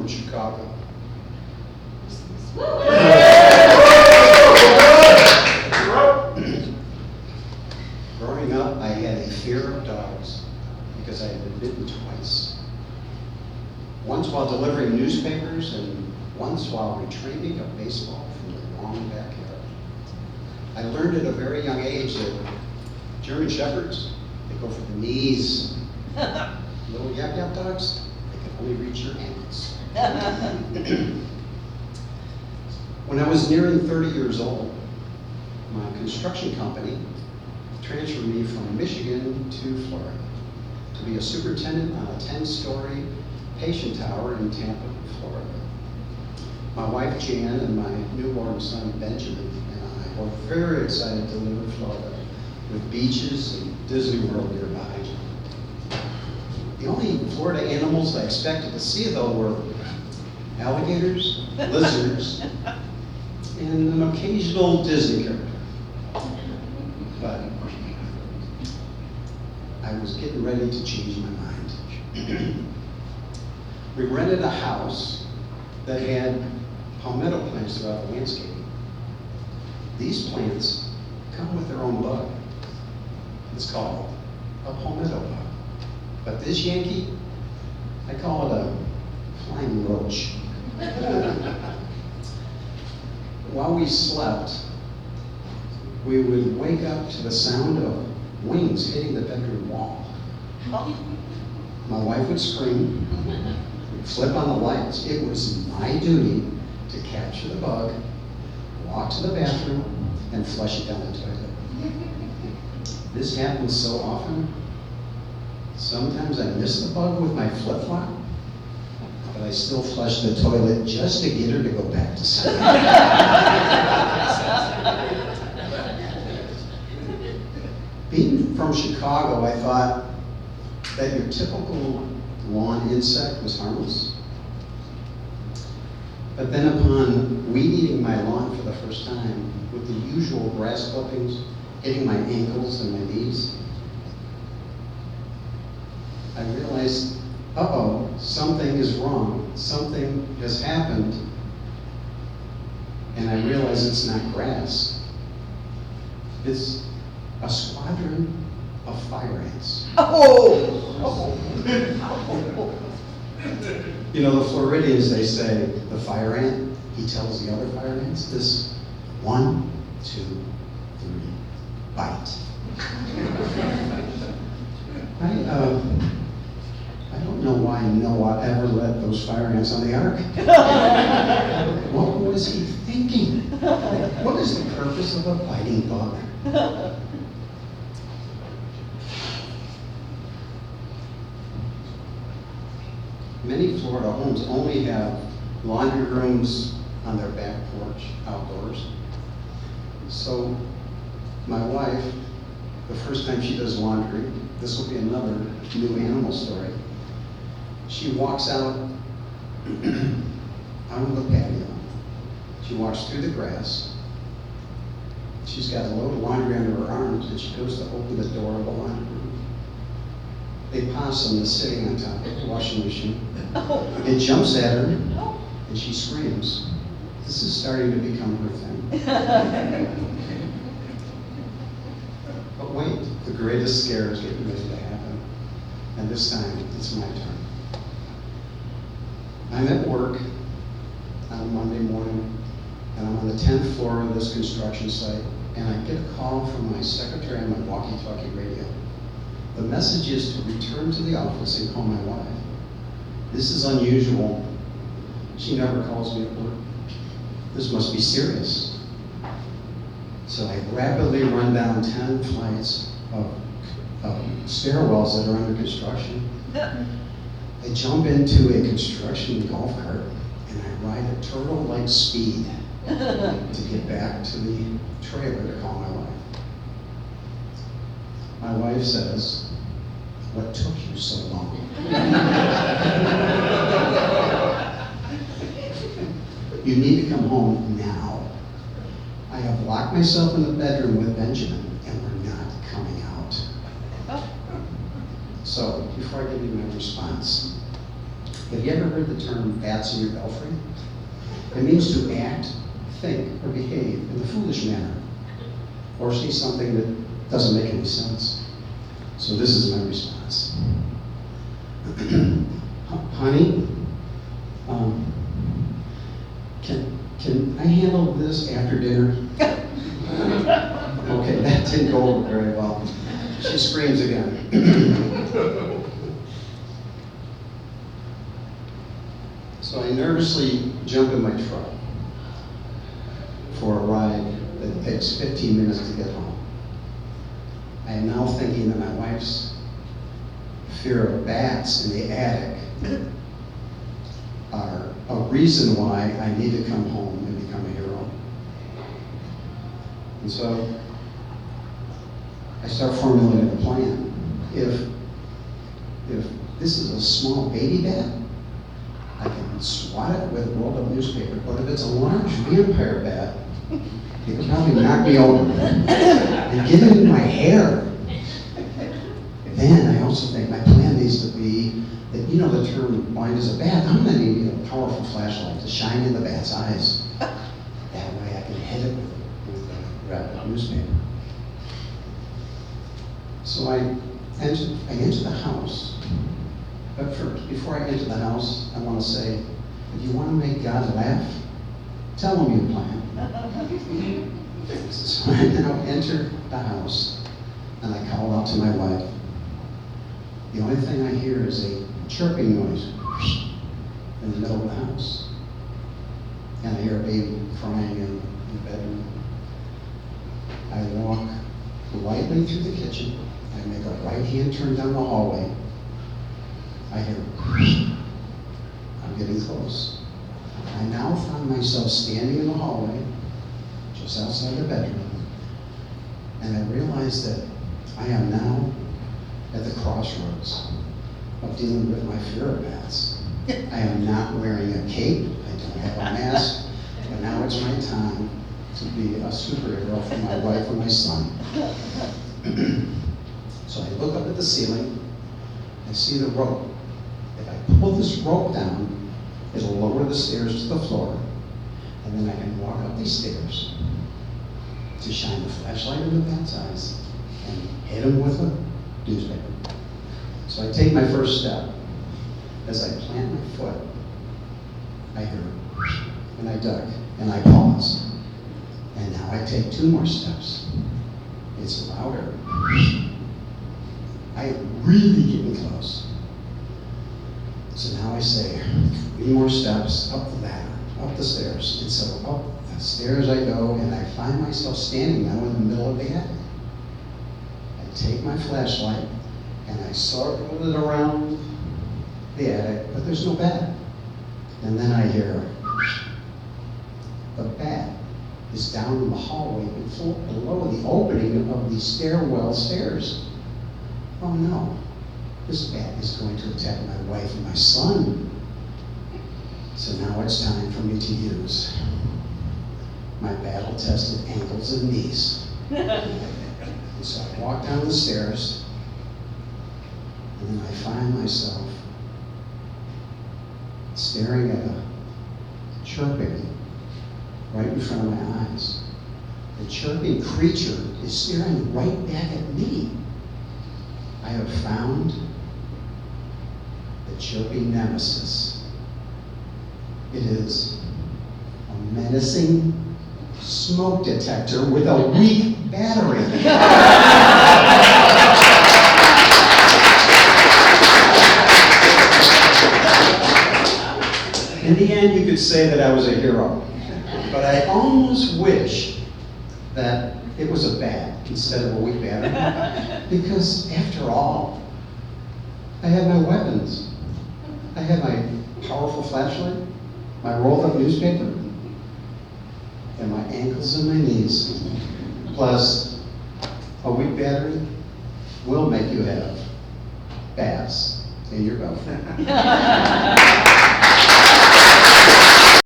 from Chicago. Growing up, I had a fear of dogs because I had been bitten twice. Once while delivering newspapers and once while retrieving a baseball from the wrong backyard. I learned at a very young age that German Shepherds, they go for the knees. Little yap-yap dogs, they can only reach your ankles. When I was nearing 30 years old, my construction company transferred me from Michigan to Florida to be a superintendent on a 10-story patient tower in Tampa, Florida. My wife Jan and my newborn son Benjamin and I were very excited to live in Florida with beaches and Disney World nearby. The only Florida animals I expected to see though were alligators, lizards, and an occasional Disney character. But I was getting ready to change my mind. We rented a house that had palmetto plants throughout the landscape. These plants come with their own bug. It's called a palmetto bug. But this Yankee, I call it a flying roach. While we slept, we would wake up to the sound of wings hitting the bedroom wall. My wife would scream, we'd flip on the lights. It was my duty to capture the bug, walk to the bathroom, and flush it down the toilet. This happens so often. Sometimes I miss the bug with my flip-flop, but I still flush the toilet just to get her to go back to sleep. Being from Chicago, I thought that your typical lawn insect was harmless. But then upon weed eating my lawn for the first time, with the usual grass clippings hitting my ankles and my knees, I realized, uh-oh, something is wrong. Something has happened. And I realize it's not grass. It's a squadron of fire ants. You know, the Floridians, they say, the fire ant, he tells the other fire ants this: 1, 2, 3, bite. I don't know why Noah ever let those fire ants on the ark. What was he thinking? What is the purpose of a biting bug? Many Florida homes only have laundry rooms on their back porch, outdoors. So my wife, the first time she does laundry, this will be another new animal story. She walks out on the patio. She walks through the grass. She's got a load of laundry under her arms, and she goes to open the door of the laundry room. A possum is sitting on top of the washing machine. It jumps at her, and she screams. This is starting to become her thing. But wait, the greatest scare is getting ready to happen. And this time, it's my turn. I'm at work on a Monday morning, and I'm on the 10th floor of this construction site, and I get a call from my secretary on my walkie-talkie radio. The message is to return to the office and call my wife. This is unusual. She never calls me at work. This must be serious. So I rapidly run down 10 flights of stairwells that are under construction. I jump into a construction golf cart and I ride at turtle-like speed to get back to the trailer to call my wife. My wife says, "What took you so long?" "You need to come home now. I have locked myself in the bedroom with Benjamin and we're not coming out." So, before I give you my response, Have you ever heard the term bats in your belfry? It means to act, think, or behave in a foolish manner, or say something that doesn't make any sense. So this is my response. Honey, can I handle this after dinner? Okay, that didn't go over very well. She screams again. So I nervously jump in my truck for a ride that takes 15 minutes to get home. I am now thinking that my wife's fear of bats in the attic are a reason why I need to come home and become a hero. And so I start formulating a plan. If this is a small baby bat, I can swat it with a rolled up newspaper, but if it's a large vampire bat, it can probably knock me over and get it in my hair. Then I also think my plan needs to be that, you know, the term blind as a bat, I'm going to need a powerful flashlight to shine in the bat's eyes. That way I can hit it with a wrapped up newspaper. So I enter the house. But first, before I enter the house, I want to say, if you want to make God laugh, tell him your plan. So I now enter the house, and I call out to my wife. The only thing I hear is a chirping noise in the middle of the house. And I hear a baby crying in the bedroom. I walk lightly through the kitchen. I make a right-hand turn down the hallway. I hear, I'm getting close. I now find myself standing in the hallway, just outside the bedroom, and I realize that I am now at the crossroads of dealing with my fear of bats. I am not wearing a cape, I don't have a mask, but now it's my time to be a superhero for my wife and my son. So I look up at the ceiling, I see the rope. If I pull this rope down, it'll lower the stairs to the floor, and then I can walk up these stairs to shine the flashlight in the bat's eyes and hit him with a newspaper. So I take my first step. As I plant my foot, I hear and I duck and I pause. And now I take 2 more steps. It's louder. I am really getting close. So now I say 3 more steps up the ladder, up the stairs. And so up the stairs I go, and I find myself standing now in the middle of the attic. I take my flashlight and I circle it around the attic, but there's no bat. And then I hear the bat is down in the hallway below the opening of the stairwell stairs. Oh no, this bat is going to attack my wife and my son. So now it's time for me to use my battle-tested ankles and knees. So I walk down the stairs, and then I find myself staring at a chirping right in front of my eyes. The chirping creature is staring right back at me. I have found the chirping nemesis. It is a menacing smoke detector with a weak battery. In the end, you could say that I was a hero, but I almost wish that it was a bat instead of a weak battery, because after all, I had my weapons. I had my powerful flashlight, my rolled up newspaper, and my ankles and my knees. Plus, a weak battery will make you have bats in your belfry.